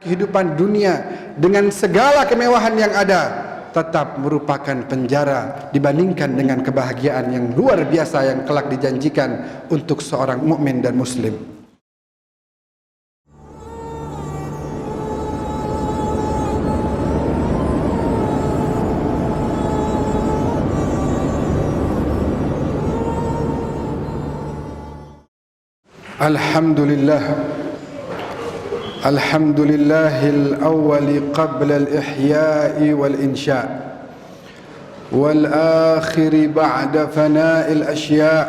kehidupan dunia dengan segala kemewahan yang ada tetap merupakan penjara dibandingkan dengan kebahagiaan yang luar biasa yang kelak dijanjikan untuk seorang mukmin dan muslim. Alhamdulillah. الحمد لله الأول قبل الإحياء والإنشاء والآخر بعد فناء الأشياء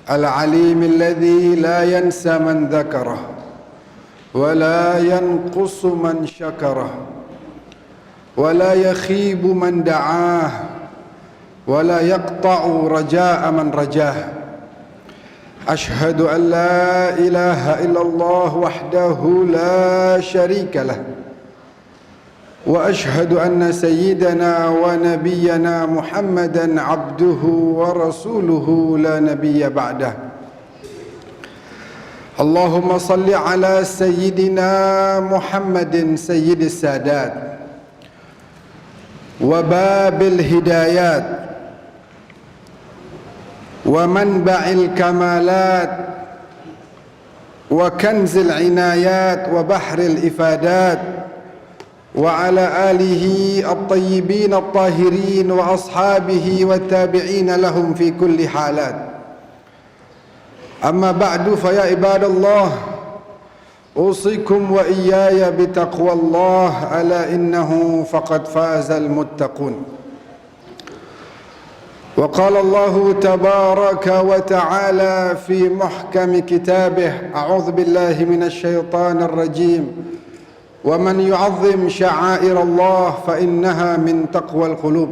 العليم الذي لا ينسى من ذكره ولا ينقص من شكره ولا يخيب من دعاه ولا يقطع رجاء من رجاه. أشهد أن لا إله إلا الله وحده لا شريك له وأشهد أن سيدنا ونبينا محمدا عبده ورسوله لا نبي بعده. اللهم صل على سيدنا محمد سيد السادات وباب الهدايات ومنبع الكمالات وكنز العنايات وبحر الإفادات وعلى آله الطيبين الطاهرين وأصحابه والتابعين لهم في كل حالات. أما بعد فيا عباد الله أوصيكم وإياي بتقوى الله ألا إنه فقد فاز المتقون. وقال الله تبارك وتعالى في محكم كتابه أعوذ بالله من الشيطان الرجيم ومن يعظم شعائر الله فإنها من تقوى القلوب.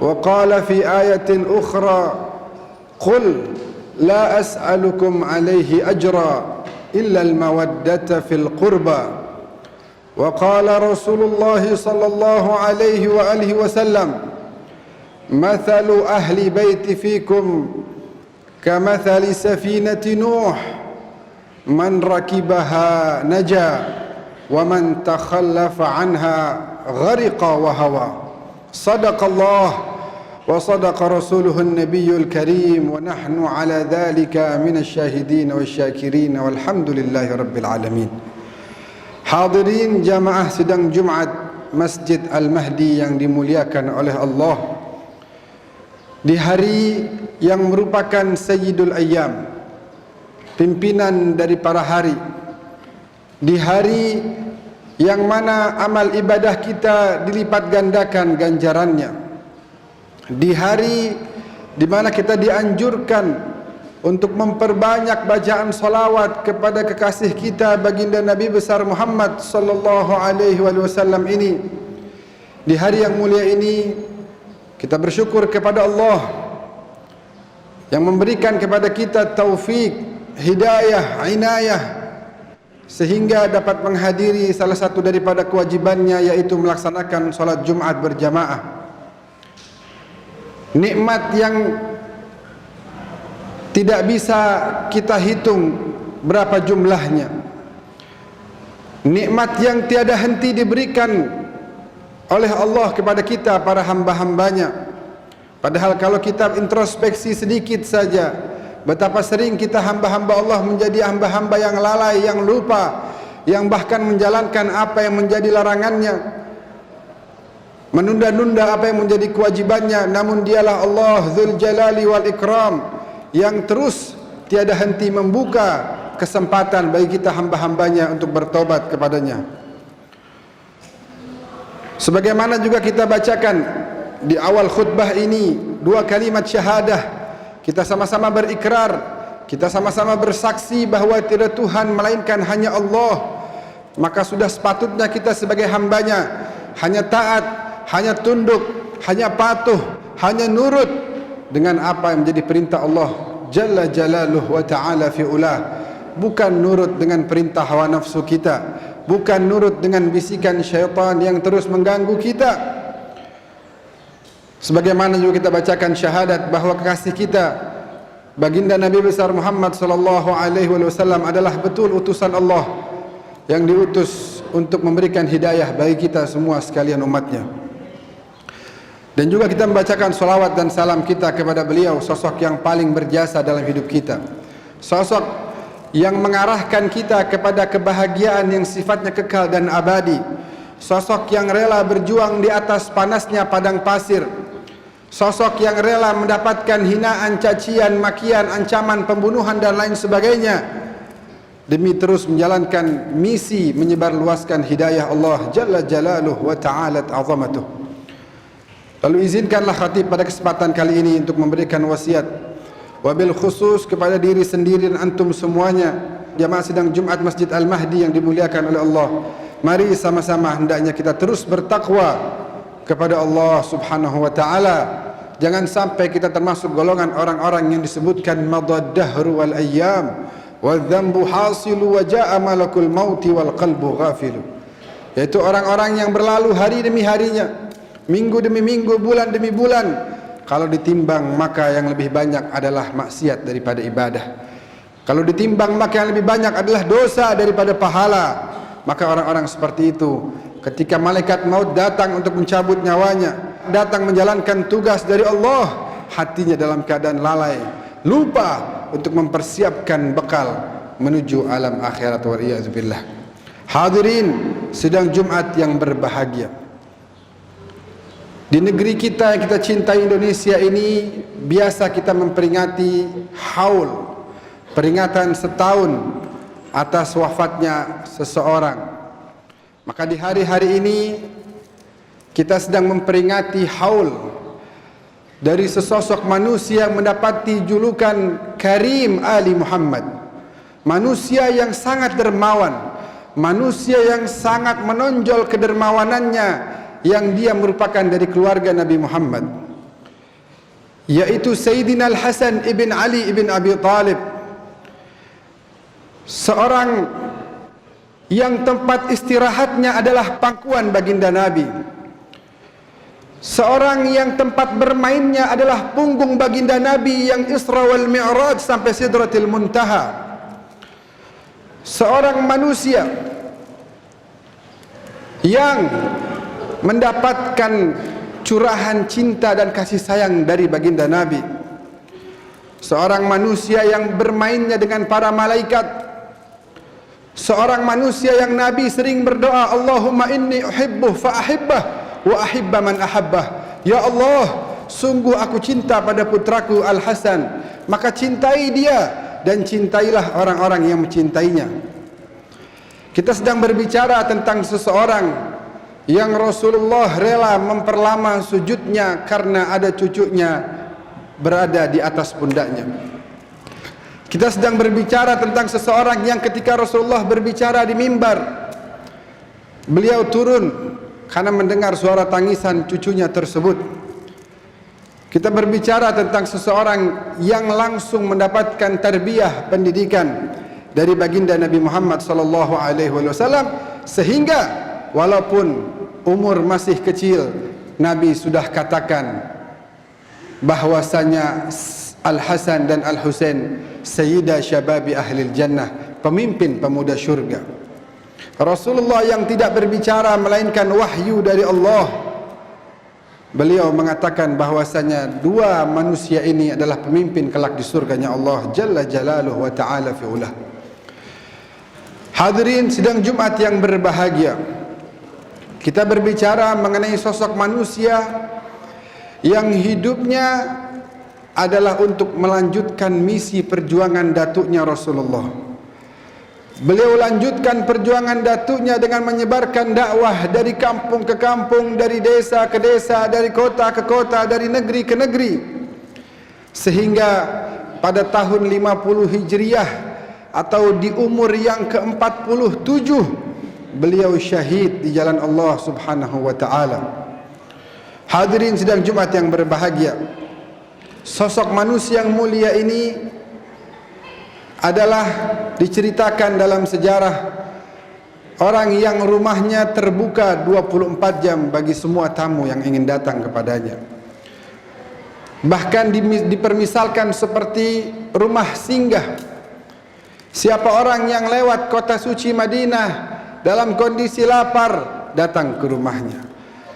وقال في آية أخرى قل لا أسألكم عليه أجرا إلا المودة في القربى. وقال رسول الله صلى الله عليه وآله وسلم مثل أهل بيت فيكم كمثل سفينة نوح من ركبها نجا ومن تخلف عنها غرق وهوى. صدق الله وصدق رسوله النبي الكريم ونحن على ذلك من الشاهدين والشاكرين والحمد لله رب العالمين. Hadirin jamaah sidang Jumat Masjid Al-Mahdi yang dimuliakan oleh Allah, di hari yang merupakan Sayyidul Ayyam, pimpinan dari para hari, di hari yang mana amal ibadah kita dilipat gandakan ganjarannya, di hari di mana kita dianjurkan untuk memperbanyak bacaan salawat kepada kekasih kita baginda Nabi besar Muhammad sallallahu alaihi wasallam ini. Di hari yang mulia ini kita bersyukur kepada Allah yang memberikan kepada kita taufik, hidayah, inayah sehingga dapat menghadiri salah satu daripada kewajibannya, yaitu melaksanakan salat Jumat berjamaah. Nikmat yang tidak bisa kita hitung berapa jumlahnya. Nikmat yang tiada henti diberikan oleh Allah kepada kita para hamba-hambanya. Padahal kalau kita introspeksi sedikit saja, betapa sering kita hamba-hamba Allah menjadi hamba-hamba yang lalai, yang lupa, yang bahkan menjalankan apa yang menjadi larangannya, menunda-nunda apa yang menjadi kewajibannya. Namun dialah Allah Dzul Jalali wal Ikram yang terus tiada henti membuka kesempatan bagi kita hamba-hambanya untuk bertobat kepadanya. Sebagaimana juga kita bacakan di awal khutbah ini dua kalimat syahadah, kita sama-sama berikrar, kita sama-sama bersaksi bahawa tiada Tuhan melainkan hanya Allah. Maka sudah sepatutnya kita sebagai hambanya hanya taat, hanya tunduk, hanya patuh, hanya nurut dengan apa yang menjadi perintah Allah Jalla Jalaluh wa Ta'ala fi ulah. Bukan nurut dengan perintah hawa nafsu kita, bukan nurut dengan bisikan syaitan yang terus mengganggu kita. Sebagaimana juga kita bacakan syahadat bahawa kekasih kita baginda Nabi besar Muhammad sallallahu alaihi wasallam adalah betul utusan Allah yang diutus untuk memberikan hidayah bagi kita semua sekalian umatnya. Dan juga kita membacakan salawat dan salam kita kepada beliau, sosok yang paling berjasa dalam hidup kita, sosok yang mengarahkan kita kepada kebahagiaan yang sifatnya kekal dan abadi, sosok yang rela berjuang di atas panasnya padang pasir, sosok yang rela mendapatkan hinaan, cacian, makian, ancaman pembunuhan dan lain sebagainya demi terus menjalankan misi menyebarluaskan hidayah Allah Jalla Jalaluhu wa Ta'alat Azamatuh. Lalu izinkanlah khatib pada kesempatan kali ini untuk memberikan wasiat wabil khusus kepada diri sendiri dan antum semuanya, jamaah sidang Jumat Masjid Al-Mahdi yang dimuliakan oleh Allah. Mari sama-sama hendaknya kita terus bertakwa kepada Allah Subhanahu wa taala. Jangan sampai kita termasuk golongan orang-orang yang disebutkan madad-dahru wal ayyam wadh-dhanbu hasilu wa jaa malakul mauti wal qalbu ghafilu, yaitu orang-orang yang berlalu hari demi harinya, minggu demi minggu, bulan demi bulan. Kalau ditimbang maka yang lebih banyak adalah maksiat daripada ibadah. Kalau ditimbang maka yang lebih banyak adalah dosa daripada pahala. Maka orang-orang seperti itu ketika malaikat maut datang untuk mencabut nyawanya, datang menjalankan tugas dari Allah, hatinya dalam keadaan lalai, lupa untuk mempersiapkan bekal menuju alam akhirat wal iyaz billah. Hadirin sidang Jumat yang berbahagia, di negeri kita yang kita cintai Indonesia ini, biasa kita memperingati haul, peringatan setahun atas wafatnya seseorang. Maka di hari-hari ini kita sedang memperingati haul dari sesosok manusia yang mendapati julukan Karim Ali Muhammad, manusia yang sangat dermawan, manusia yang sangat menonjol kedermawanannya, yang dia merupakan dari keluarga Nabi Muhammad, yaitu Sayyidina Al-Hasan ibn Ali ibn Abi Talib, seorang yang tempat istirahatnya adalah pangkuan baginda Nabi, seorang yang tempat bermainnya adalah punggung baginda Nabi yang Isra wal Mi'raj sampai Sidratil Muntaha, seorang manusia yang mendapatkan curahan cinta dan kasih sayang dari baginda Nabi, seorang manusia yang bermainnya dengan para malaikat, seorang manusia yang Nabi sering berdoa, Allahumma inni uhibbuh fa ahibbah wa ahibba man ahabbah. Ya Allah, sungguh aku cinta pada putraku Al-Hasan, maka cintai dia dan cintailah orang-orang yang mencintainya. Kita sedang berbicara tentang seseorang yang Rasulullah rela memperlama sujudnya karena ada cucunya berada di atas pundaknya. Kita sedang berbicara tentang seseorang yang ketika Rasulullah berbicara di mimbar, beliau turun karena mendengar suara tangisan cucunya tersebut. Kita berbicara tentang seseorang yang langsung mendapatkan tarbiyah pendidikan dari baginda Nabi Muhammad sallallahu alaihi wasallam, sehingga walaupun umur masih kecil, Nabi sudah katakan bahwasanya Al-Hasan dan Al-Husain sayyida syababi ahlil jannah, pemimpin pemuda syurga. Rasulullah yang tidak berbicara melainkan wahyu dari Allah, beliau mengatakan bahwasanya dua manusia ini adalah pemimpin kelak di surganya Allah Jalla Jalaluhu wa Ta'ala fi'ulah. Hadirin sidang Jumat yang berbahagia, kita berbicara mengenai sosok manusia yang hidupnya adalah untuk melanjutkan misi perjuangan datuknya Rasulullah. Beliau lanjutkan perjuangan datuknya dengan menyebarkan dakwah dari kampung ke kampung, dari desa ke desa, dari kota ke kota, dari negeri ke negeri, sehingga pada tahun 50 Hijriah atau di umur yang ke-47 beliau syahid di jalan Allah Subhanahu wa taala. Hadirin sidang Jumat yang berbahagia, sosok manusia yang mulia ini adalah diceritakan dalam sejarah orang yang rumahnya terbuka 24 jam bagi semua tamu yang ingin datang kepadanya. Bahkan dipermisalkan seperti rumah singgah. Siapa orang yang lewat kota suci Madinah dalam kondisi lapar, datang ke rumahnya.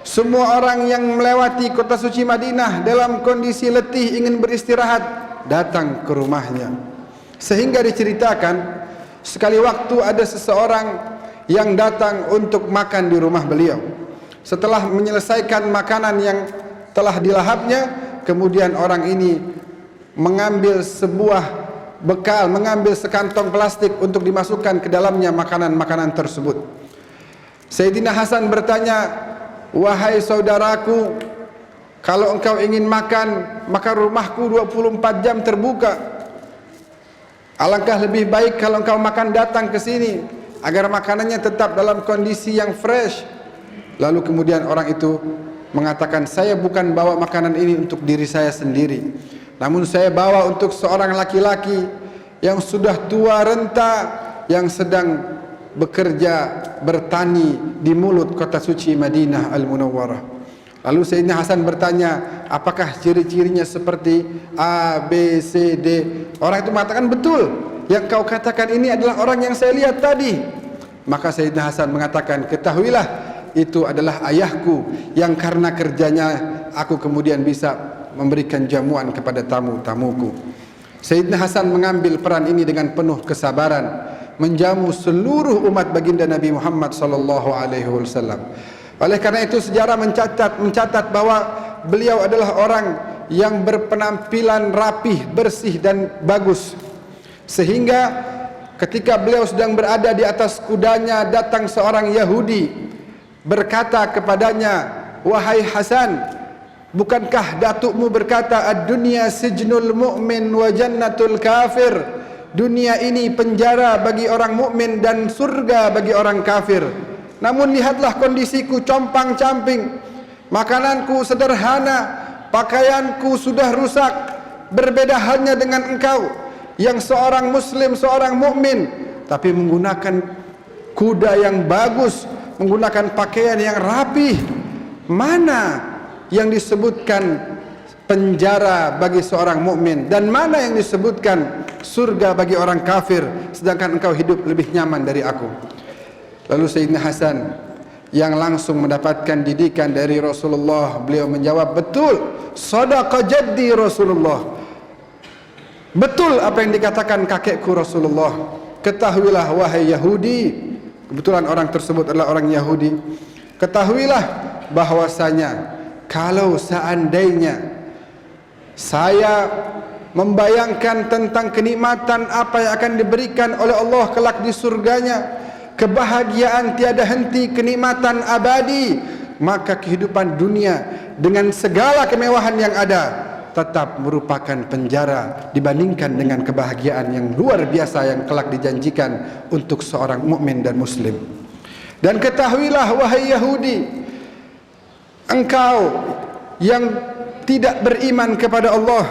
Semua orang yang melewati kota suci Madinah dalam kondisi letih ingin beristirahat, datang ke rumahnya. Sehingga diceritakan sekali waktu ada seseorang yang datang untuk makan di rumah beliau. Setelah menyelesaikan makanan yang telah dilahapnya, kemudian orang ini mengambil sebuah bekal, mengambil sekantong plastik untuk dimasukkan ke dalamnya makanan-makanan tersebut. Sayyidina Hasan bertanya, "Wahai saudaraku, kalau engkau ingin makan, maka rumahku 24 jam terbuka. Alangkah lebih baik kalau engkau makan datang ke sini agar makanannya tetap dalam kondisi yang fresh." Lalu kemudian orang itu mengatakan, "Saya bukan bawa makanan ini untuk diri saya sendiri, namun saya bawa untuk seorang laki-laki yang sudah tua renta, yang sedang bekerja bertani di mulut kota suci Madinah Al-Munawwarah." Lalu Sayyidina Hasan bertanya, "Apakah ciri-cirinya seperti A, B, C, D?" Orang itu mengatakan, "Betul, yang kau katakan ini adalah orang yang saya lihat tadi." Maka Sayyidina Hasan mengatakan, "Ketahuilah, itu adalah ayahku yang karena kerjanya aku kemudian bisa memberikan jamuan kepada tamu-tamuku." Sayyidina Hasan mengambil peran ini dengan penuh kesabaran, menjamu seluruh umat baginda Nabi Muhammad sallallahu alaihi wasallam. Oleh karena itu sejarah mencatat bahwa beliau adalah orang yang berpenampilan rapih, bersih dan bagus. Sehingga ketika beliau sedang berada di atas kudanya, datang seorang Yahudi berkata kepadanya, "Wahai Hasan, bukankah datukmu berkata ad-dunya sijnul mu'min wa jannatul kafir?" Dunia ini penjara bagi orang mukmin dan surga bagi orang kafir. Namun lihatlah kondisiku compang-camping, makananku sederhana, pakaianku sudah rusak. Berbeda halnya dengan engkau yang seorang muslim, seorang mukmin, tapi menggunakan kuda yang bagus, menggunakan pakaian yang rapih. Mana yang disebutkan penjara bagi seorang mukmin dan mana yang disebutkan surga bagi orang kafir, sedangkan engkau hidup lebih nyaman dari aku? Lalu Sayyidina Hasan yang langsung mendapatkan didikan dari Rasulullah, beliau menjawab, "Betul, sadaqa jaddi Rasulullah." Betul apa yang dikatakan kakekku Rasulullah. Ketahuilah wahai Yahudi, kebetulan orang tersebut adalah orang Yahudi, ketahuilah bahwasanya kalau seandainya saya membayangkan tentang kenikmatan apa yang akan diberikan oleh Allah kelak di surganya, kebahagiaan tiada henti, kenikmatan abadi, maka kehidupan dunia dengan segala kemewahan yang ada tetap merupakan penjara dibandingkan dengan kebahagiaan yang luar biasa yang kelak dijanjikan untuk seorang mukmin dan muslim. Dan ketahuilah wahai Yahudi, engkau yang tidak beriman kepada Allah,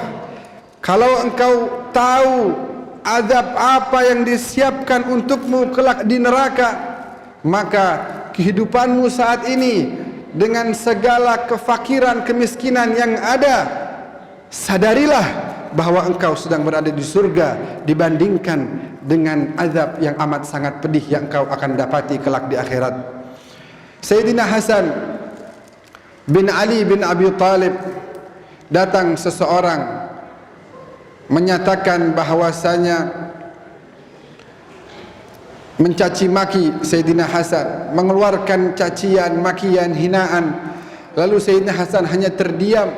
kalau engkau tahu azab apa yang disiapkan untukmu kelak di neraka, maka kehidupanmu saat ini dengan segala kefakiran, kemiskinan yang ada, sadarilah bahwa engkau sedang berada di surga dibandingkan dengan azab yang amat sangat pedih yang engkau akan dapati kelak di akhirat. Sayyidina Hasan bin Ali bin Abi Talib, datang seseorang menyatakan bahwasanya mencaci maki Sayyidina Hasan, mengeluarkan cacian, makian, hinaan. Lalu Sayyidina Hasan hanya terdiam.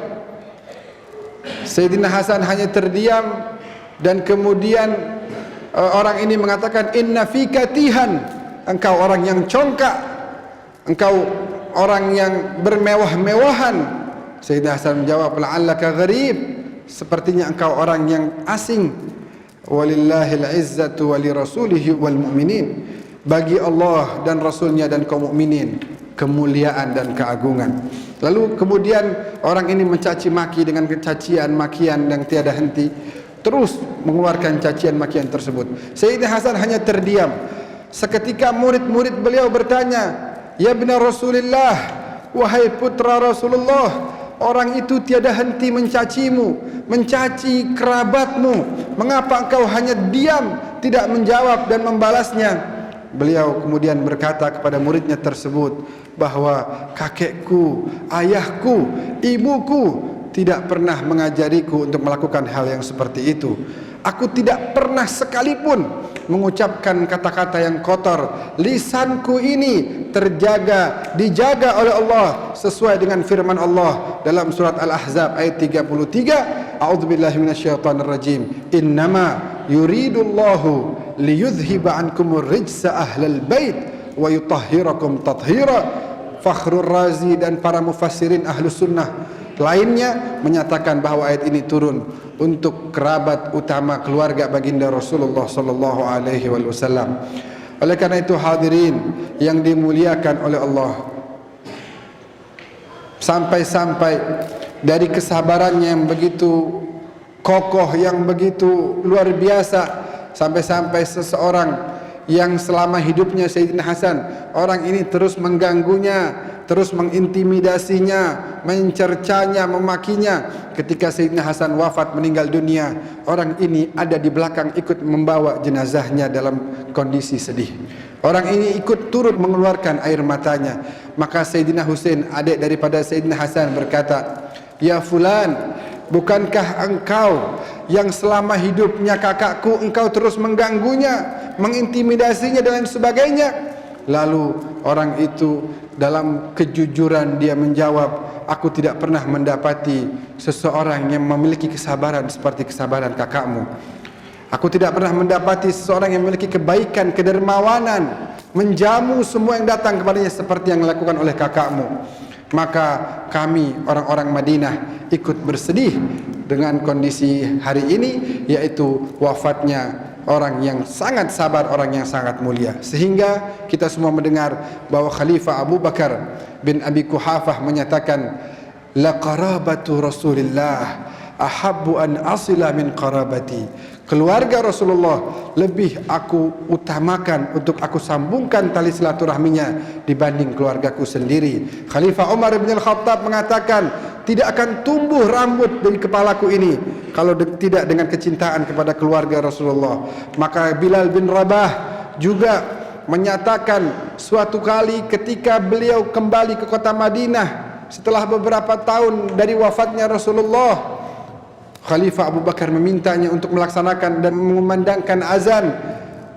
Sayyidina Hasan hanya terdiam dan kemudian orang ini mengatakan, "Inna fika tihan." Engkau orang yang congkak, engkau orang yang bermewah-mewahan. Sayyidina Hasan menjawab, "La'allaka gharib." Sepertinya engkau orang yang asing. "Walillahil izzatu wa lirasulihi wal mu'minin." Bagi Allah dan Rasulnya dan kaum mukminin kemuliaan dan keagungan. Lalu kemudian orang ini mencaci maki dengan kecacian makian yang tiada henti, terus mengeluarkan cacian makian tersebut. Sayyidina Hasan hanya terdiam. Seketika murid-murid beliau bertanya, "Ya ibna Rasulullah, wahai putra Rasulullah, orang itu tiada henti mencacimu, mencaci kerabatmu. Mengapa engkau hanya diam, tidak menjawab dan membalasnya?" beliau kemudian berkata kepada muridnya tersebut bahwa kakekku, ayahku, ibuku tidak pernah mengajariku untuk melakukan hal yang seperti itu. Aku tidak pernah sekalipun mengucapkan kata-kata yang kotor. Lisanku ini dijaga oleh Allah sesuai dengan firman Allah dalam surat Al-Ahzab ayat 33. A'udzubillahi minasyaitonirrajim. Innama yuridullahu liyudhhiba ankumur rijsa ahlal bait wa yutahhirakum tathhira. Fakhrur Razi dan para mufassirin Ahlus Sunnah lainnya menyatakan bahwa ayat ini turun untuk kerabat utama keluarga baginda Rasulullah sallallahu alaihi wasallam. Oleh karena itu hadirin yang dimuliakan oleh Allah, sampai-sampai dari kesabarannya yang begitu kokoh, yang begitu luar biasa, sampai-sampai seseorang yang selama hidupnya Sayyidina Hasan, orang ini terus mengganggunya, terus mengintimidasinya, mencercanya, memakinya. Ketika Sayyidina Hasan wafat, meninggal dunia, orang ini ada di belakang ikut membawa jenazahnya dalam kondisi sedih. Orang ini ikut turut mengeluarkan air matanya. Maka Sayyidina Husain, adik daripada Sayyidina Hasan, berkata, "Ya fulan, bukankah engkau yang selama hidupnya kakakku engkau terus mengganggunya, mengintimidasinya dan lain sebagainya?" Lalu orang itu dalam kejujuran dia menjawab, "Aku tidak pernah mendapati seseorang yang memiliki kesabaran seperti kesabaran kakakmu. Aku tidak pernah mendapati seseorang yang memiliki kebaikan, kedermawanan, menjamu semua yang datang kepadanya seperti yang dilakukan oleh kakakmu." Maka kami orang-orang Madinah ikut bersedih dengan kondisi hari ini, yaitu wafatnya orang yang sangat sabar, orang yang sangat mulia. Sehingga kita semua mendengar bahwa Khalifah Abu Bakar bin Abi Quhafah menyatakan, "La qarabatu Rasulillah ahabbu an asila min qarabati." Keluarga Rasulullah lebih aku utamakan untuk aku sambungkan tali silaturahminya dibanding keluargaku sendiri. Khalifah Umar bin Al-Khattab mengatakan, tidak akan tumbuh rambut dari kepalaku ini kalau tidak dengan kecintaan kepada keluarga Rasulullah. Maka Bilal bin Rabah juga menyatakan suatu kali ketika beliau kembali ke kota Madinah setelah beberapa tahun dari wafatnya Rasulullah, Khalifah Abu Bakar memintanya untuk melaksanakan dan mengumandangkan azan.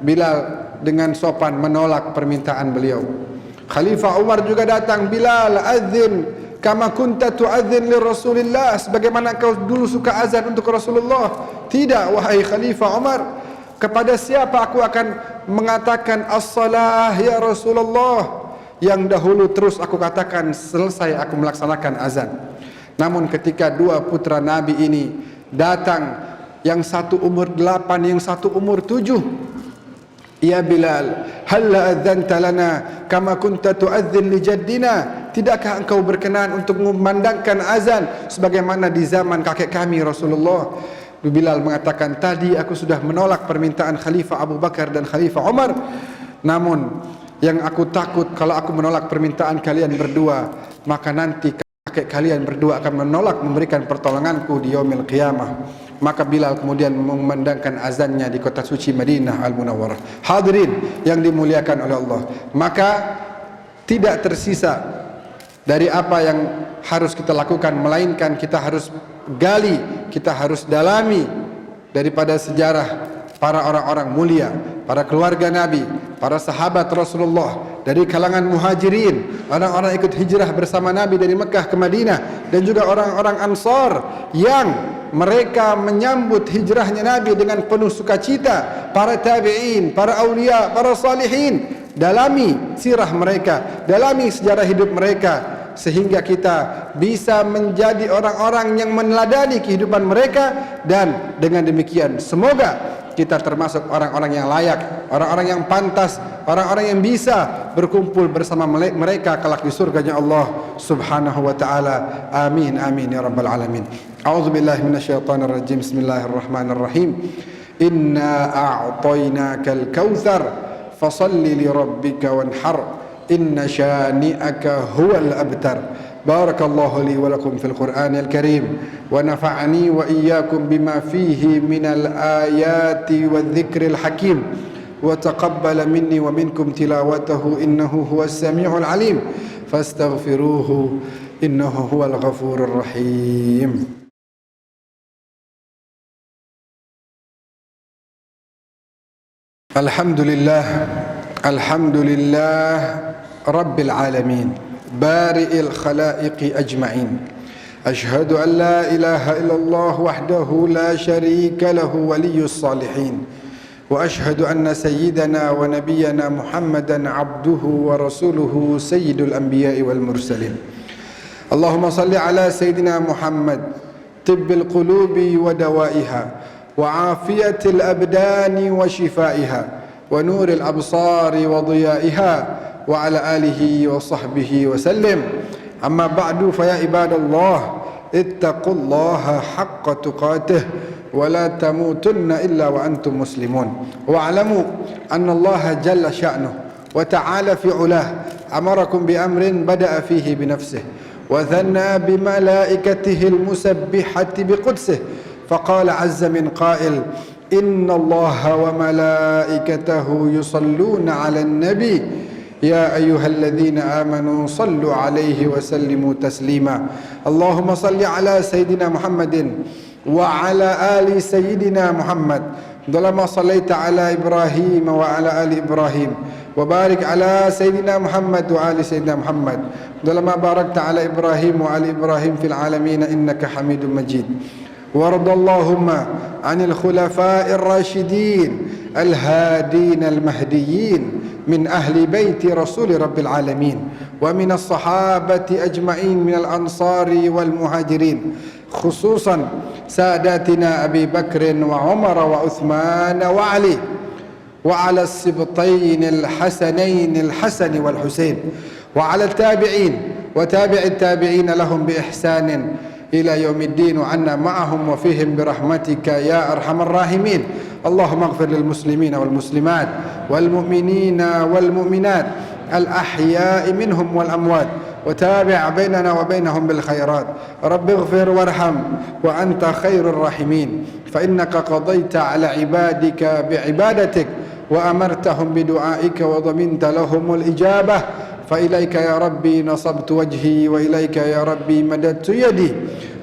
Bilal dengan sopan menolak permintaan beliau. Khalifah Umar juga datang, "Bilal, adzin kama kunta tu'adzin li Rasulillah." Sebagaimana kau dulu suka azan untuk Rasulullah. "Tidak, wahai Khalifah Umar. Kepada siapa aku akan mengatakan as-salah ya Rasulullah? Yang dahulu terus aku katakan selesai aku melaksanakan azan." Namun ketika dua putra Nabi ini datang, yang satu umur 8, yang satu umur 7, "Ya Bilal, halla adzanta lana kama kunta tu'adzin li jaddina?" Tidakkah engkau berkenan untuk memandangkan azan sebagaimana di zaman kakek kami Rasulullah? Bilal mengatakan, "Tadi aku sudah menolak permintaan Khalifah Abu Bakar dan Khalifah Umar. Namun yang aku takut kalau aku menolak permintaan kalian berdua, maka nanti kakek kalian berdua akan menolak memberikan pertolonganku di yaumil qiyamah." Maka Bilal kemudian memandangkan azannya di kota suci Madinah Al-Munawwarah. Hadirin yang dimuliakan oleh Allah, maka tidak tersisa dari apa yang harus kita lakukan, melainkan kita harus gali, kita harus dalami daripada sejarah para orang-orang mulia, para keluarga Nabi, para sahabat Rasulullah dari kalangan muhajirin, orang-orang ikut hijrah bersama Nabi dari Mekah ke Madinah, dan juga orang-orang Ansar yang mereka menyambut hijrahnya Nabi dengan penuh sukacita, para tabi'in, para awliya, para salihin. Dalami sirah mereka, dalami sejarah hidup mereka, sehingga kita bisa menjadi orang-orang yang meneladani kehidupan mereka. Dan dengan demikian semoga kita termasuk orang-orang yang layak, orang-orang yang pantas, orang-orang yang bisa berkumpul bersama mereka kelak di surganya Allah Subhanahu wa taala. Amin amin ya rabbal alamin. A'udzubillahi minasyaitonir rajim. Bismillahirrahmanirrahim. Inna a'tainakal kautsar fasalli li rabbika wanhar. Inna syani'aka huwal abtar. Barakallahu li wa lakum fil Qur'anil Karim wa nafa'ani wa iyyakum bima fihi minal ayati wadh-dhikril hakim. وتقبل مني ومنكم تلاوته إنه هو السميع العليم فاستغفروه إنه هو الغفور الرحيم. الحمد لله رب العالمين بارئ الخلائق أجمعين. أشهد أن لا إله إلا الله وحده لا شريك له ولي الصالحين، وأشهد أن سيدنا ونبينا محمدا عبده ورسوله سيد الأنبياء والمرسلين. اللهم صل على سيدنا محمد طب القلوب ودوائها وعافية الأبدان وشفائها ونور الأبصار وضيائها وعلى آله وصحبه وسلم. أما بعد فيا عباد الله اتقوا الله حق تقاته ولا تموتن إلا وأنتم مسلمون، واعلموا أن الله جل شأنه وتعالى في علاه أمركم بأمر بدأ فيه بنفسه وثنى بملائكته المسبحة بقدسه، فقال عز من قائل: إن الله وملائكته يصلون على النبي يا أيها الذين آمنوا صلوا عليه وسلموا تسليما. اللهم صل على سيدنا محمد وعلى آل سيدنا محمد كما صليت على إبراهيم وعلى آل إبراهيم، وبارك على سيدنا محمد وآل سيدنا محمد كما باركت على إبراهيم وآل إبراهيم في العالمين إنك حميد مجيد. وارض اللهم عن الخلفاء الراشدين الهادين المهديين من أهل بيت رسول رب العالمين ومن الصحابة أجمعين من الأنصار والمهاجرين، خصوصا ساداتنا أبي بكر وعمر وعثمان وعلي، وعلى السبطين الحسنين الحسن والحسين، وعلى التابعين وتابع التابعين لهم بإحسان إلى يوم الدين، وعنا معهم وفيهم برحمتك يا أرحم الراحمين. اللهم اغفر للمسلمين والمسلمات والمؤمنين والمؤمنات الأحياء منهم والأموات، وتابع بيننا وبينهم بالخيرات. رب اغفر وارحم وأنت خير الراحمين، فإنك قضيت على عبادك بعبادتك وأمرتهم بدعائك وضمنت لهم الإجابة، فإليك يا ربي نصبت وجهي وإليك يا ربي مددت يدي،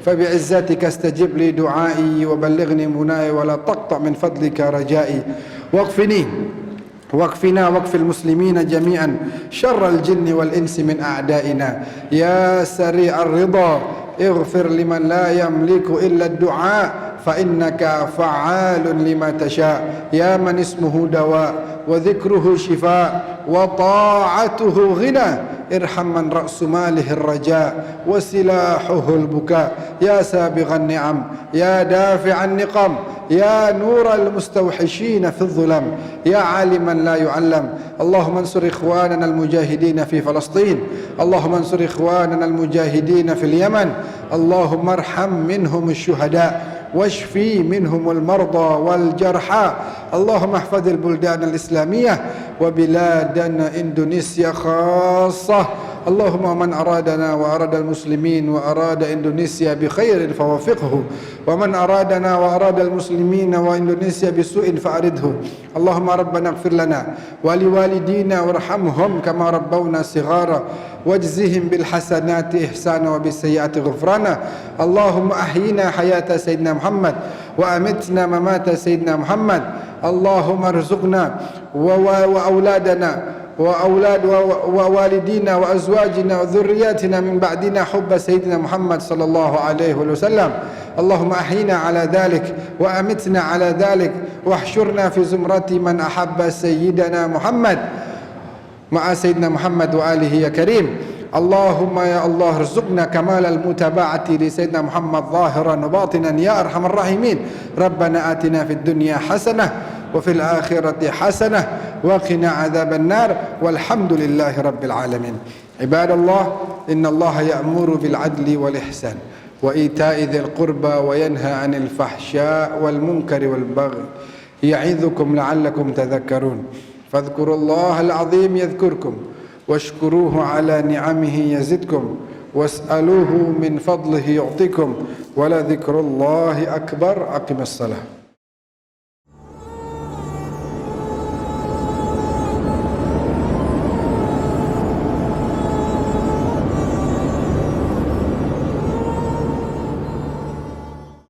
فبعزتك استجب لي دعائي وبلغني مناي ولا تقطع من فضلك رجائي. واكفنا واكف المسلمين جميعا شر الجن والإنس من أعدائنا. يا سريع الرضا اغفر لمن لا يملك إلا الدعاء فإنك فعال لما تشاء. يا من اسمه دواء وذكره شفاء وطاعته غنى، ارحم من رأس ماله الرجاء وسلاحه البكاء. يا سابغ النعم يا دافع النقم يا نور المستوحشين في الظلم يا عالما لا يعلم. اللهم انصر إخواننا المجاهدين في فلسطين، اللهم انصر إخواننا المجاهدين في اليمن، اللهم ارحم منهم الشهداء واشفي منهم المرضى والجرحى. اللهم احفظ البلدان الإسلامية وبلادنا إندونيسيا خاصة. اللهم من أرادنا وأراد المسلمين وأراد إندونيسيا بخير فوفقه، ومن أرادنا وأراد المسلمين وإندونيسيا بسوء فأرده. اللهم ربنا اغفر لنا ولوالدينا وارحمهم كما ربونا صغارا، واجزهم بالحسنات إحسانا وبالسيئات غفرانا. اللهم أحينا حياة سيدنا محمد وأمتنا ممات سيدنا محمد. اللهم ارزقنا وأولادنا ووالدينا وأزواجنا وذرياتنا من بعدنا حب سيدنا محمد صلى الله عليه وسلم. اللهم أحينا على ذلك وأمتنا على ذلك، واحشرنا في زمرة من أحب سيدنا محمد مع سيدنا محمد وآله يا كريم. اللهم يا الله ارزقنا كمال المتابعة لسيدنا محمد ظاهرا وباطنا يا أرحم الراحمين. ربنا آتنا في الدنيا حسنة وفي الآخرة حسنة وقنا عذاب النار، والحمد لله رب العالمين. عباد الله، إن الله يأمر بالعدل والإحسان وإيتاء ذي القربى وينهى عن الفحشاء والمنكر والبغي يعظكم لعلكم تذكرون. فاذكروا الله العظيم يذكركم واشكروه على نعمه يزدكم واسألوه من فضله يعطيكم ولذكر الله أكبر. أقم الصلاة.